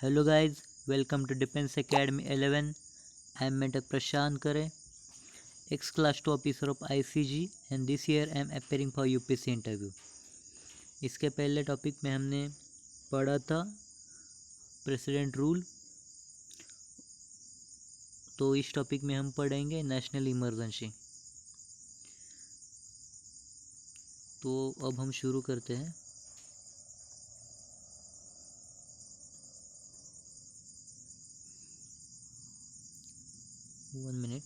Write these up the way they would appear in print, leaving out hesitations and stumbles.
Hello guys, welcome to Defense Academy 11. I am Mentor Prashant Kare, ex-class 2 officer of ICG and this year I am appearing for UPSC interview. इसके पहले topic में हमने पढ़ा था president rule, तो इस topic में हम पढ़ेंगे नेशनल इमरजेंसी। तो अब हम शुरू करते हैं। One minute.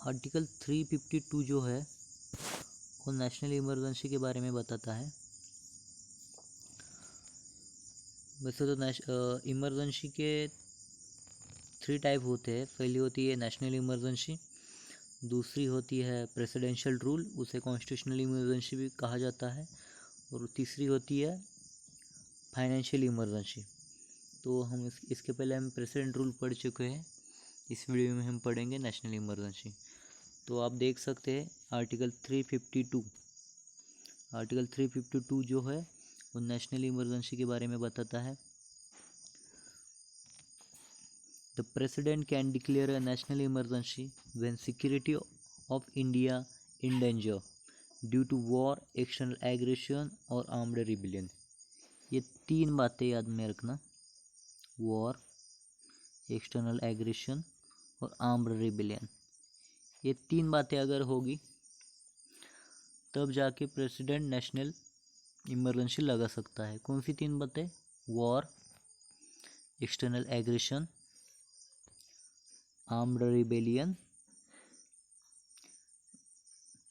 आर्टिकल 352 जो है वो नेशनल इमरजेंसी के बारे में बताता है। वैसे तो इमरजेंसी के 3 टाइप होते हैं। पहली होती है नेशनल इमरजेंसी, दूसरी होती है प्रेसिडेंशियल रूल, उसे कॉन्स्टिट्यूशनल इमरजेंसी भी कहा जाता है, और तीसरी होती है फाइनेंशियल इमरजेंसी। तो हम इसके पहले हम प्रेसिडेंट रूल पढ़ चुके हैं। इस वीडियो में हम पढ़ेंगे नेशनल इमरजेंसी। तो आप देख सकते हैं आर्टिकल 352। आर्टिकल 352 जो है वो नेशनल इमरजेंसी के बारे में बताता है। The President can declare a national emergency when security of India in danger due to war, external aggression और armed rebellion। ये 3 बातें याद में रखना, वॉर, एक्सटर्नल एग्रेशन और आर्म्ड रिबेलियन। ये 3 बातें अगर होगी तब जाके प्रेसिडेंट नेशनल इमरजेंसी लगा सकता है। कौन सी 3 बातें? War, external aggression, armed rebellion.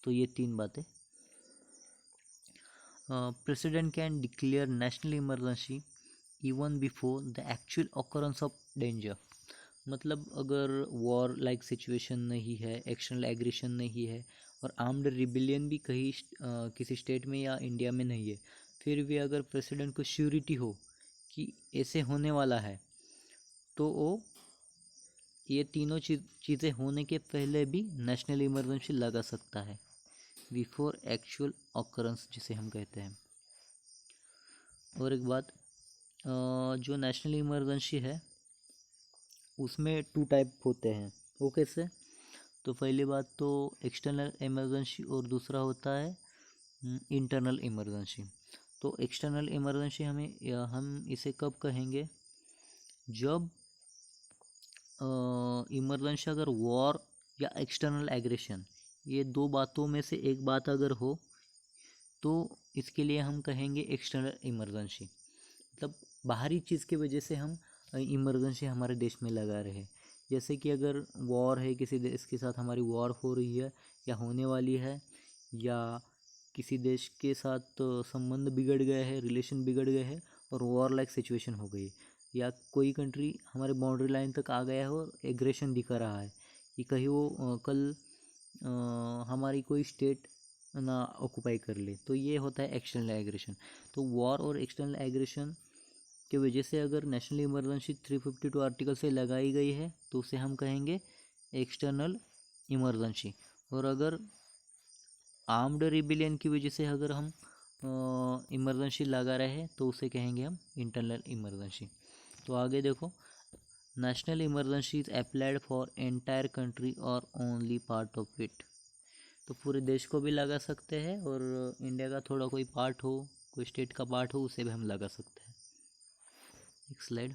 तो ये 3 बातें। President can declare national emergency even before the actual occurrence of danger. मतलब अगर वॉर लाइक सिचुएशन नहीं है, एक्सटर्नल एग्रेशन नहीं है और आर्म्ड रिबेलियन भी कहीं किसी स्टेट में या इंडिया में नहीं है, फिर भी अगर प्रेसिडेंट को श्योरिटी हो कि ऐसे होने वाला है, तो वो ये तीनों चीज़ें होने के पहले भी नेशनल इमरजेंसी लगा सकता है, बिफोर एक्चुअल ऑकरेंस जिसे हम कहते हैं। और एक बात, जो नेशनल इमरजेंसी है उसमें 2 टाइप होते हैं। वो कैसे? तो पहली बात तो एक्सटर्नल इमरजेंसी और दूसरा होता है इंटरनल इमरजेंसी। तो एक्सटर्नल इमरजेंसी हम इसे कब कहेंगे? जब इमरजेंसी अगर वॉर या एक्सटर्नल एग्रेशन, ये 2 बातों में से एक बात अगर हो तो इसके लिए हम कहेंगे एक्सटर्नल इमरजेंसी। मतलब बाहरी चीज़ की वजह से हम इमरजेंसी हमारे देश में लगा रहे। जैसे कि अगर वॉर है, किसी देश के साथ हमारी वॉर हो रही है या होने वाली है, या किसी देश के साथ संबंध बिगड़ गए हैं, रिलेशन बिगड़ गए हैं और वॉर लाइक सिचुएशन हो गई, या कोई कंट्री हमारे बाउंड्री लाइन तक आ गया है और एग्रेशन दिखा रहा है कि कहीं वो कल हमारी कोई स्टेट ना ऑक्यूपाई कर ले, तो ये होता है एक्सटर्नल एग्रेशन। तो वॉर और एक्सटर्नल एग्रेशन की वजह से अगर नेशनल इमरजेंसी 352 आर्टिकल से लगाई गई है तो उसे हम कहेंगे एक्सटर्नल इमरजेंसी। और अगर आर्म्ड रिबेलियन की वजह से अगर हम इमरजेंसी लगा रहे हैं तो उसे कहेंगे हम इंटरनल इमरजेंसी। तो आगे देखो, national emergency is applied for entire country और ओनली पार्ट ऑफ इट। तो पूरे देश को भी लगा सकते हैं और इंडिया का थोड़ा कोई पार्ट हो, कोई स्टेट का पार्ट हो, उसे भी हम लगा सकते हैं। Next slide.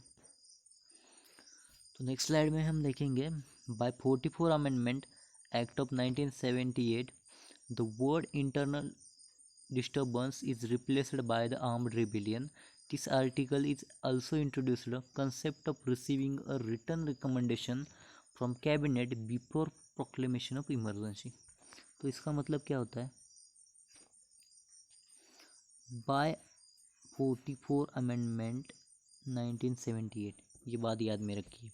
तो नेक्स्ट स्लाइड में हम देखेंगे, by 44 amendment act of 1978 the word internal disturbance is replaced by the armed rebellion. This article is also introduced the concept of receiving a written recommendation from cabinet before proclamation of emergency। तो इसका मतलब क्या होता है? Bye 44 amendment 1978, ये बात याद में रखिए।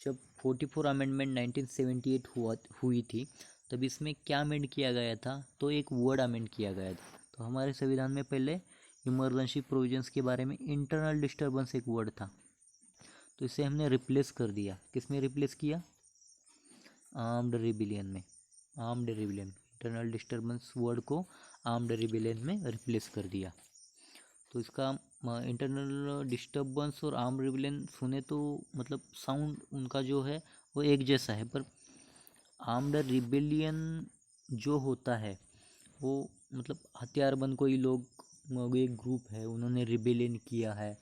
जब 44 अमेंडमेंट 1978 हुई थी तब इसमें क्या अमेंड किया गया था? तो एक वर्ड अमेंड किया गया था। तो हमारे संविधान में पहले इमरजेंसी प्रोविजंस के बारे में इंटरनल डिस्टर्बेंस एक वर्ड था, तो इसे हमने रिप्लेस कर दिया। किस में रिप्लेस किया? आर्म्ड रिबेलियन में। Armed rebellion. Internal disturbance word को आर्म्ड रिबेलियन में रिप्लेस कर दिया। तो इसका इंटरनल डिस्टर्बेंस और आर्म्ड रिबेलियन सुने तो मतलब साउंड उनका जो है वो एक जैसा है, पर आर्म्ड रिबेलियन जो होता है वो मतलब हथियारबंद कोई लोग, एक ग्रुप है, उन्होंने रिबेलियन किया है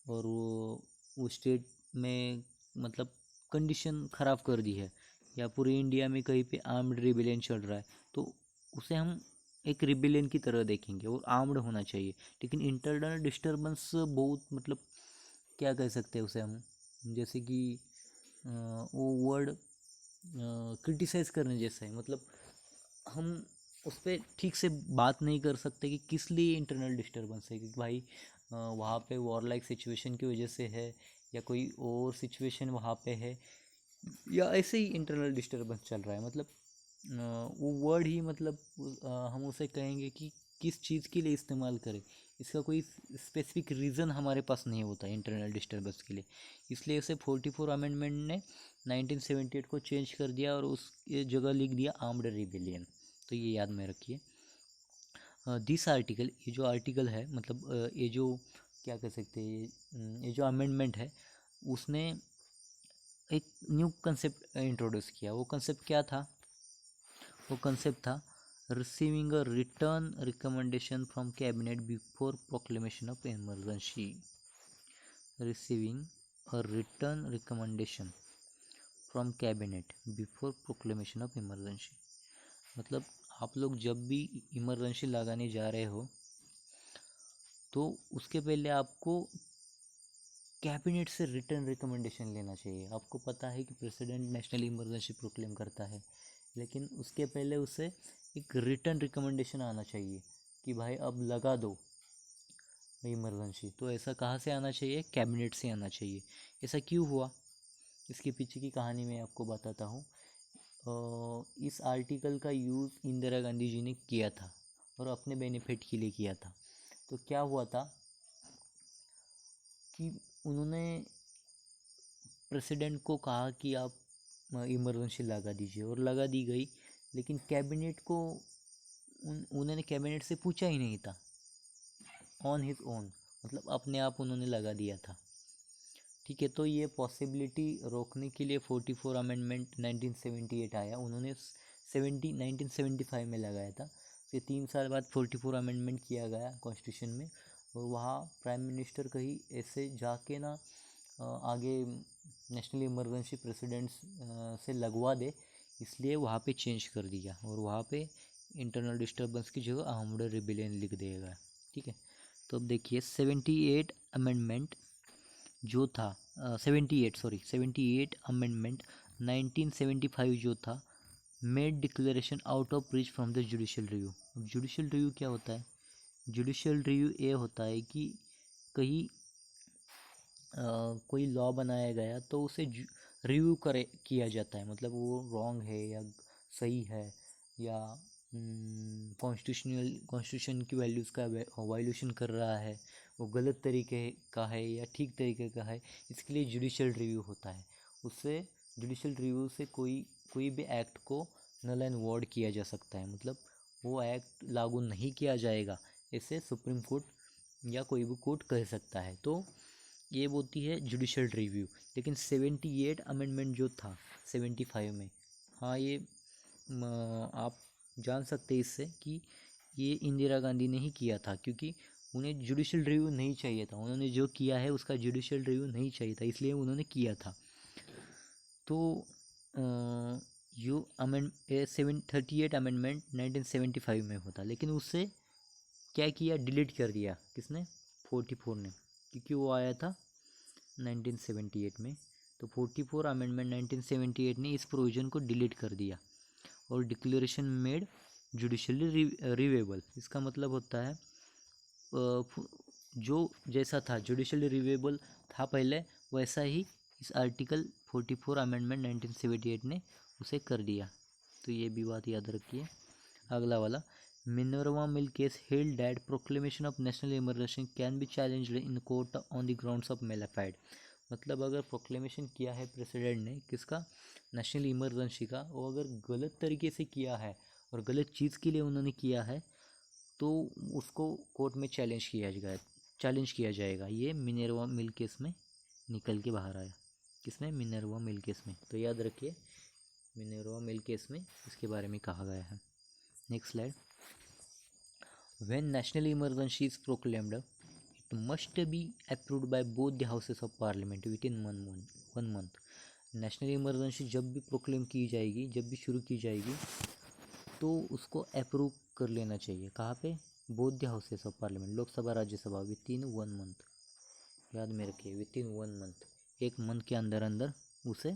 और वो स्टेट में मतलब कंडीशन ख़राब कर दी है, या पूरे इंडिया में कहीं पे आर्म्ड रिबेलियन चल रहा है, तो उसे हम एक रिबेलियन की तरह देखेंगे और आर्म्ड होना चाहिए। लेकिन इंटरनल डिस्टर्बेंस बहुत मतलब क्या कह सकते हैं उसे हम, जैसे कि वो वर्ड क्रिटिसाइज करने जैसा है, मतलब हम उस पर ठीक से बात नहीं कर सकते कि किस लिए इंटरनल डिस्टर्बेंस है, क्योंकि भाई वहाँ पे वॉर लाइक सिचुएशन की वजह से है, या कोई और सिचुएशन वहाँ पे है, या ऐसे ही इंटरनल डिस्टर्बेंस चल रहा है। मतलब वो वर्ड ही मतलब हम उसे कहेंगे कि किस चीज़ के लिए इस्तेमाल करें, इसका कोई स्पेसिफिक रीज़न हमारे पास नहीं होता इंटरनल डिस्टर्बेंस के लिए। इसलिए उसे 44 अमेंडमेंट ने 1978 को चेंज कर दिया और उसकी जगह लिख दिया आर्म्ड रिबेलियन। तो ये याद में रखिए। दिस आर्टिकल, ये जो आर्टिकल है मतलब ये जो क्या कह सकते हैं, ये जो अमेंडमेंट है उसने एक न्यू कंसेप्ट इंट्रोड्यूस किया। वो कंसेप्ट क्या था? वो कंसेप्ट था receiving a return recommendation from cabinet before proclamation of emergency. Receiving a return recommendation from cabinet before proclamation of emergency, मतलब आप लोग जब भी इमरजेंसी लगाने जा रहे हो तो उसके पहले आपको कैबिनेट से रिटर्न रिकमेंडेशन लेना चाहिए। आपको पता है कि प्रेसिडेंट नेशनल इमरजेंसी प्रोक्लेम करता है, लेकिन उसके पहले उसे एक रिटर्न रिकमेंडेशन आना चाहिए कि भाई अब लगा दो इमरजेंसी। तो ऐसा कहाँ से आना चाहिए? कैबिनेट से आना चाहिए। ऐसा क्यों हुआ, इसके पीछे की कहानी मैं आपको बताता हूँ। इस आर्टिकल का यूज़ इंदिरा गांधी जी ने किया था और अपने बेनिफिट के लिए किया था। तो क्या हुआ था कि उन्होंने प्रेसिडेंट को कहा कि आप इमरजेंसी लगा दीजिए, और लगा दी गई, लेकिन कैबिनेट को उन्होंने कैबिनेट से पूछा ही नहीं था, ऑन हिज ओन, मतलब अपने आप उन्होंने लगा दिया था। ठीक है, तो ये पॉसिबिलिटी रोकने के लिए 44 अमेंडमेंट 1978 आया। उन्होंने 1975 में लगाया था। फिर 3 साल बाद 44 अमेंडमेंट किया गया कॉन्स्टिट्यूशन में, और वहाँ प्राइम मिनिस्टर कहीं ऐसे जाके ना आगे नेशनल इमरजेंसी प्रेसिडेंट्स से लगवा दे, इसलिए वहाँ पे चेंज कर दिया और वहाँ पे इंटरनल डिस्टर्बेंस की जगह आर्म्ड रिबेलियन लिख देगा। ठीक है, तो अब देखिए 78 अमेंडमेंट जो था 78 अमेंडमेंट 1975 जो था, made declaration out of reach from the judicial review. अब जुडिशियल रिव्यू क्या होता है? जुडिशियल रिव्यू ये होता है कि कहीं कोई लॉ बनाया गया तो उसे रिव्यू करे किया जाता है, मतलब वो रॉन्ग है या सही है, या कॉन्स्टिट्यूशन की वैल्यूज़ का वायलेशन कर रहा है, वो गलत तरीके का है या ठीक तरीके का है, इसके लिए जुडिशियल रिव्यू होता है। उससे जुडिशियल रिव्यू से कोई भी एक्ट को नल एंड वॉइड किया जा सकता है, मतलब वो एक्ट लागू नहीं किया जाएगा, इसे सुप्रीम कोर्ट या कोई भी कोर्ट कह सकता है। तो ये होती है जुडिशियल रिव्यू। लेकिन 78 अमेंडमेंट जो था 75 में, हाँ ये आप जान सकते हैं इससे कि ये इंदिरा गांधी ने ही किया था, क्योंकि उन्हें जुडिशियल रिव्यू नहीं चाहिए था। उन्होंने जो किया है उसका जुडिशियल रिव्यू नहीं चाहिए था, इसलिए उन्होंने किया था। तो यो 38 अमेंडमेंट 1975 में होता, लेकिन उससे क्या किया, डिलीट कर दिया। किसने? 44 ने, क्योंकि वो आया था 1978 में। तो 44 अमेंडमेंट 1978 ने इस प्रोविज़न को डिलीट कर दिया और डिक्लेरेशन मेड जुडिशली रिवेबल। इसका मतलब होता है जो जैसा था जुडिशली रिवेबल था पहले, वैसा ही इस आर्टिकल 44 अमेंडमेंट 1978 ने उसे कर दिया। तो ये भी बात याद रखिए। अगला वाला, Minerva mill case held that proclamation of national emergency can be challenged in court on the grounds of mala fide. मतलब अगर प्रोक्लेमेशन किया है प्रेसिडेंट ने किसका, नेशनल इमरजेंसी का, वो अगर गलत तरीके से किया है और गलत चीज़ के लिए उन्होंने किया है तो उसको कोर्ट में चैलेंज किया जाएगा। ये मिनर्वा मिल केस में निकल के बाहर आया। किसमें? मिनर्वा मिल केस में। तो याद रखिए मिनर्वा मिल केस में इसके बारे में कहा गया है। Next slide. When national emergency is proclaimed it must be approved by both the houses of parliament with in 1 month. National emergency जब भी प्रोक्लेम की जाएगी, जब भी शुरू की जाएगी, तो उसको अप्रूव कर लेना चाहिए। कहाँ पे? Both the houses of parliament, Lok Sabha Rajya Sabha, with in 1 month. याद में रखिए विद इन 1 मंथ, 1 मंथ के अंदर अंदर उसे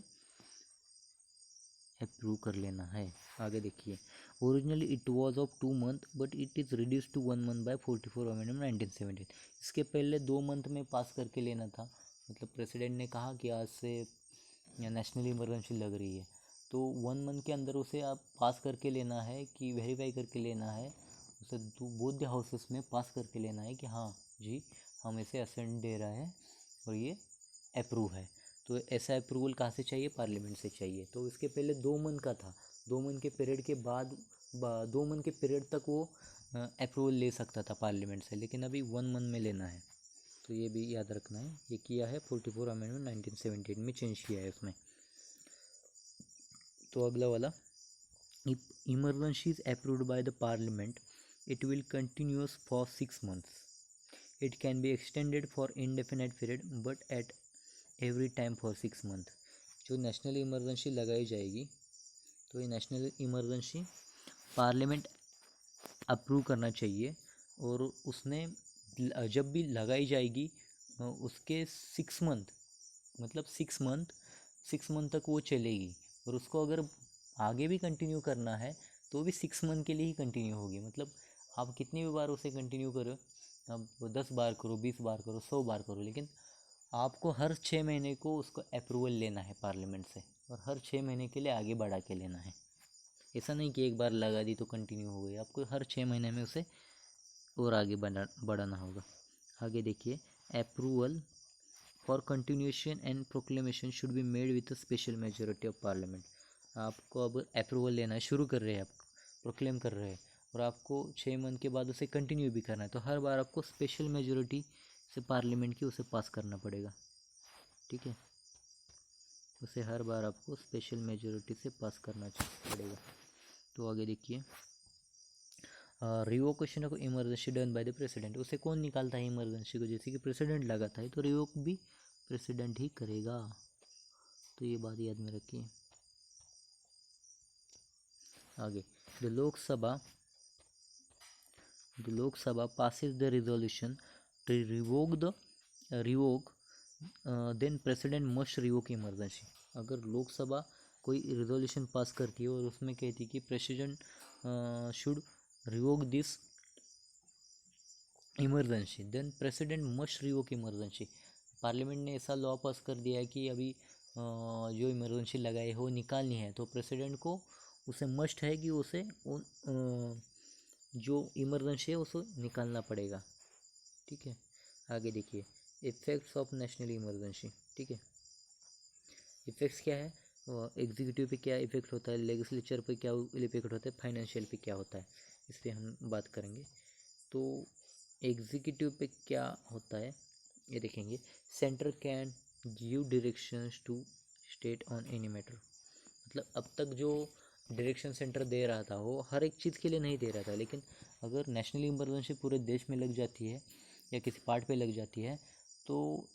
अप्रूव कर लेना है। आगे देखिए, originally it was of 2 month but it is reduce to 1 month by 44 amendment 1917। इसके पहले 2 मंथ में पास करके लेना था। मतलब प्रेसिडेंट ने कहा कि आज से नेशनल इमरजेंसी लग रही है, तो 1 मंथ के अंदर उसे आप पास करके लेना है कि वेरीफाई करके लेना है, उसे बोथ द हाउसेस में पास करके लेना है कि हाँ जी हम इसे असेंट दे रहे हैं और ये अप्रूव है। तो ऐसा अप्रूवल कहाँ से चाहिए? पार्लियामेंट से चाहिए। तो इसके पहले 2 मंथ का था, 2 मंथ के पीरियड के बाद 2 मंथ के पीरियड तक वो अप्रूवल ले सकता था पार्लियामेंट से, लेकिन अभी 1 मंथ में लेना है। तो ये भी याद रखना है। ये किया है 44 अमेंडमेंट 1978 में चेंज किया है उसमें। तो अगला वाला, if emergency is approved by the parliament it will continuous for 6 months. It can be extended for indefinite period but at every time for 6 month. जो नेशनल इमरजेंसी लगाई जाएगी, तो ये नेशनल इमरजेंसी पार्लियामेंट अप्रूव करना चाहिए, और उसने जब भी लगाई जाएगी उसके 6 मंथ, मतलब 6 मंथ तक वो चलेगी। और उसको अगर आगे भी कंटिन्यू करना है तो भी 6 मंथ के लिए ही कंटिन्यू होगी। मतलब आप कितनी भी बार उसे कंटिन्यू करो, अब 10 बार करो, 20 बार करो, 100 बार करो, लेकिन आपको हर 6 महीने को उसको अप्रूवल लेना है पार्लियामेंट से, और हर 6 महीने के लिए आगे बढ़ा के लेना है। ऐसा नहीं कि एक बार लगा दी तो कंटिन्यू हो गई, आपको हर 6 महीने में उसे और आगे बढ़ाना होगा। आगे देखिए, approval for continuation and proclamation should be made with a special majority of parliament. आपको अब अप्रूवल लेना है, शुरू कर रहे हैं आप, प्रोक्लेम कर रहे हैं, और आपको 6 मंथ के बाद उसे कंटिन्यू भी करना है, तो हर बार आपको स्पेशल मेजोरिटी से पार्लियामेंट की उसे पास करना पड़ेगा। ठीक है, उसे हर बार आपको स्पेशल मेजोरिटी से पास करना पड़ेगा। तो आगे देखिए, revocation of emergency done by the president. उसे कौन निकालता है इमरजेंसी को? जैसे कि प्रेसिडेंट लगाता है, तो रिवोक भी प्रेसिडेंट ही करेगा। तो ये बात याद में रखिए। आगे, the Lok Sabha passes the resolution to revoke then president must revoke emergency। अगर लोकसभा कोई रिजोल्यूशन पास करती है और उसमें कहती है कि president should revoke this emergency, then president must revoke emergency. Parliament ने ऐसा लॉ पास कर दिया है कि अभी जो इमरजेंसी लगाई है वो निकालनी है, तो प्रेसिडेंट को उसे मस्ट है कि उसे जो इमरजेंसी है उसको निकालना पड़ेगा। ठीक है, आगे देखिए, इफेक्ट्स ऑफ नेशनल इमरजेंसी। ठीक है, इफेक्ट्स क्या है? एग्जीक्यूटिव पे क्या इफेक्ट होता है, लेजिस्लेचर पे क्या इफेक्ट होता है, फाइनेंशियल पे क्या होता है, इस पर हम बात करेंगे। तो एग्जीक्यूटिव पे क्या होता है ये देखेंगे। Centre can give directions to state on any matter. मतलब अब तक जो डायरेक्शन सेंटर दे रहा था वो हर एक चीज़ के लिए नहीं दे रहा था, लेकिन अगर नेशनल इमरजेंसी पूरे देश में लग जाती है या किसी पार्ट पे लग जाती है, तो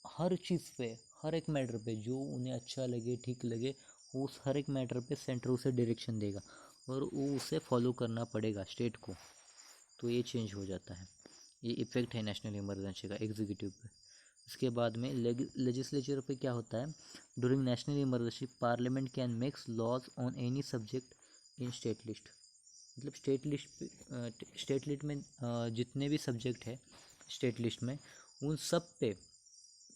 हर चीज़ पे, हर एक मैटर पे जो उन्हें अच्छा लगे, ठीक लगे, उस हर एक मैटर पे सेंटर उसे डायरेक्शन देगा और वो उसे फॉलो करना पड़ेगा स्टेट को। तो ये चेंज हो जाता है, ये इफेक्ट है नेशनल इमरजेंसी का एग्जीक्यूटिव पे। उसके बाद में लेजिस्लेचर पे क्या होता है? During national emergency parliament can makes laws on any subject in state list. मतलब स्टेट लिस्ट में जितने भी सब्जेक्ट है स्टेट लिस्ट में, उन सब पे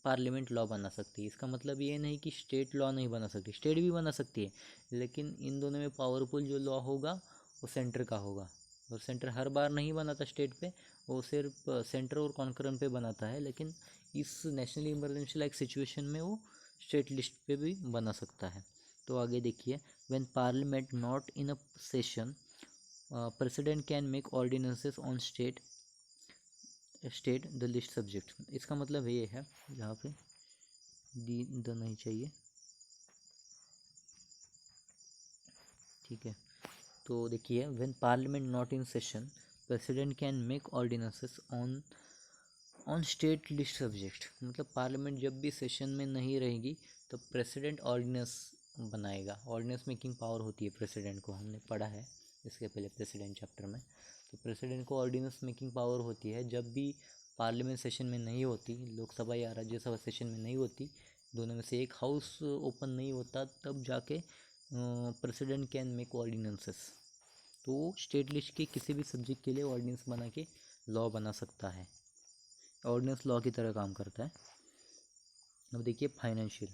पार्लियामेंट लॉ बना सकती है। इसका मतलब ये नहीं कि स्टेट लॉ नहीं बना सकती, स्टेट भी बना सकती है, लेकिन इन दोनों में पावरफुल जो लॉ होगा वो सेंटर का होगा। और सेंटर हर बार नहीं बनाता स्टेट पे, वो सिर्फ सेंटर और कॉन्करन पे बनाता है, लेकिन इस नेशनल इमरजेंसी लाइक सिचुएशन में वो स्टेट लिस्ट पे भी बना सकता है। तो आगे देखिए, when parliament not in a session, president can make ordinances on state the list subject। इसका मतलब ये है, यहाँ पे द नहीं चाहिए, ठीक है। तो देखिए, when parliament not in session president can make ordinances on state list subject. मतलब पार्लियामेंट जब भी सेशन में नहीं रहेगी तो प्रेसिडेंट ऑर्डिनेंस बनाएगा। ऑर्डिनेंस मेकिंग पावर होती है प्रेसिडेंट को, हमने पढ़ा है इसके पहले प्रेसिडेंट चैप्टर में। तो प्रेसिडेंट को ऑर्डिनेंस मेकिंग पावर होती है जब भी पार्लियामेंट सेशन में नहीं होती, लोकसभा या राज्यसभा सेशन में नहीं होती, दोनों में से एक हाउस ओपन नहीं होता, तब जाके प्रेसिडेंट कैन मेक ऑर्डिनेंसेस। तो स्टेट लिस्ट के किसी भी सब्जेक्ट के लिए ऑर्डिनेंस बना के लॉ बना सकता है। ऑर्डिनेंस लॉ की तरह काम करता है। अब देखिए फाइनेंशियल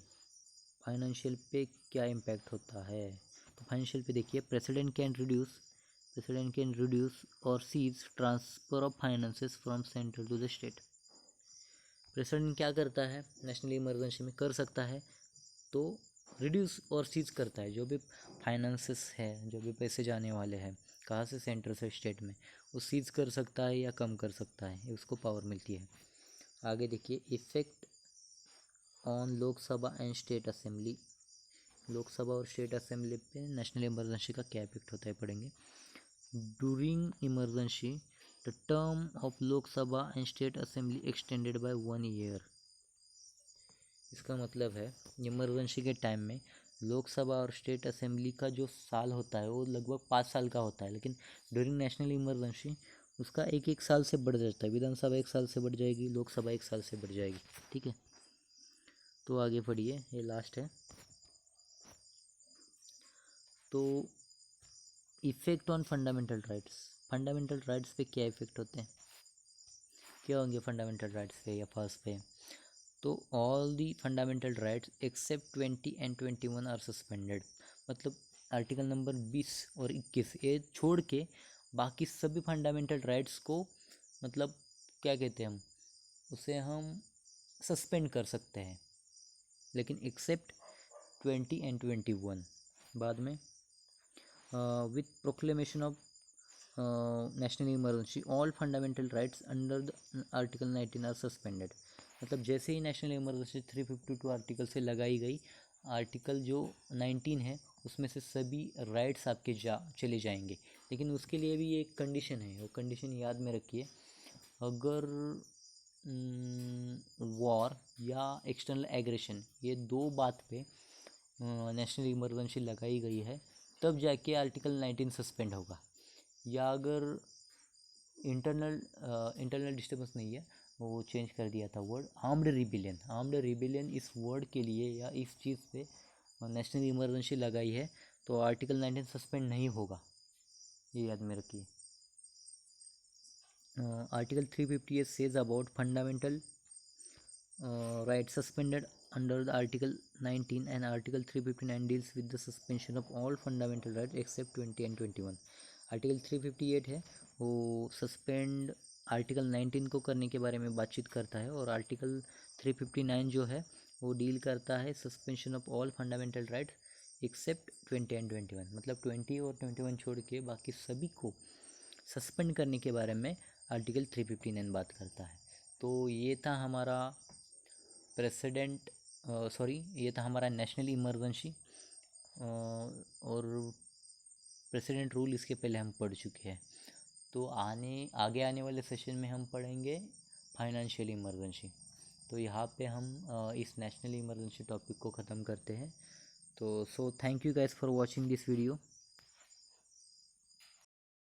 पे क्या इम्पैक्ट होता है। तो फाइनेंशियल पे देखिए, प्रेसिडेंट कैन रिड्यूस और cease transfer of finances from central to the state. President क्या करता है नेशनल इमरजेंसी में, कर सकता है तो रिड्यूस और सीज करता है, जो भी फाइनेंसेस है, जो भी पैसे जाने वाले हैं कहाँ से, सेंटर से स्टेट में, वो सीज कर सकता है या कम कर सकता है, उसको पावर मिलती है। आगे देखिए, effect on Lok Sabha and state assembly. Lok Sabha और स्टेट असेंबली पे नेशनल इमरजेंसी का क्या इफेक्ट होता है पढ़ेंगे। During emergency the term of Lok Sabha and state assembly extended by 1 year. इसका मतलब है इमरजेंसी के टाइम में लोकसभा और स्टेट असेंबली का जो साल होता है वो लगभग 5 साल का होता है, लेकिन ड्यूरिंग नेशनल इमरजेंसी उसका एक एक साल से बढ़ जाता है। विधानसभा 1 साल से बढ़ जाएगी, लोकसभा 1 साल से बढ़ जाएगी, ठीक है। तो आगे पढ़िए, ये लास्ट है। तो इफेक्ट ऑन फंडामेंटल राइट्स पे क्या इफेक्ट होते हैं, क्या होंगे फंडामेंटल राइट्स पे या फर्स्ट पे। तो all the fundamental rights except 20 and 21 are suspended. मतलब आर्टिकल नंबर 20 और 21 ये छोड़ के बाकी सभी फंडामेंटल राइट्स को, मतलब क्या कहते हैं हम उसे, हम सस्पेंड कर सकते हैं, लेकिन एक्सेप्ट 20 एंड 21। बाद में with proclamation of national emergency all fundamental rights under the article 19 are suspended. मतलब जैसे ही नेशनल इमरजेंसी 352 आर्टिकल से लगाई गई, आर्टिकल जो 19 है उसमें से सभी राइट्स आपके चले जाएंगे। लेकिन उसके लिए भी एक कंडीशन है, वो कंडीशन याद में रखिए। अगर वॉर या एक्सटर्नल एग्रेशन, ये दो बात पे नेशनल इमरजेंसी लगाई गई है, तब जाके आर्टिकल 19 सस्पेंड होगा। या अगर इंटरनल डिस्टर्बेंस नहीं है, वो चेंज कर दिया था वर्ड, आर्म्ड रिबिलियन इस वर्ड के लिए या इस चीज़ पे नेशनल इमरजेंसी लगाई है, तो आर्टिकल 19 सस्पेंड नहीं होगा, ये याद में रखिए। Article 358 says about fundamental right suspended under the article 19 and article 359 deals with the suspension of all fundamental rights except 20 and 21। Article 358 है वो सस्पेंड आर्टिकल 19 को करने के बारे में बातचीत करता है, और आर्टिकल 359 जो है वो डील करता है suspension of all fundamental rights except 20 and 21। मतलब 20 और 21 छोड़ के बाकी सभी को सस्पेंड करने के बारे में आर्टिकल 359 बात करता है। तो ये था हमारा ये था हमारा नेशनल इमरजेंसी और प्रेसिडेंट रूल, इसके पहले हम पढ़ चुके हैं। तो आगे आने वाले सेशन में हम पढ़ेंगे फाइनेंशियल इमरजेंसी। तो यहाँ पे हम इस नेशनल इमरजेंसी टॉपिक को ख़त्म करते हैं। तो thank you guys for watching this video.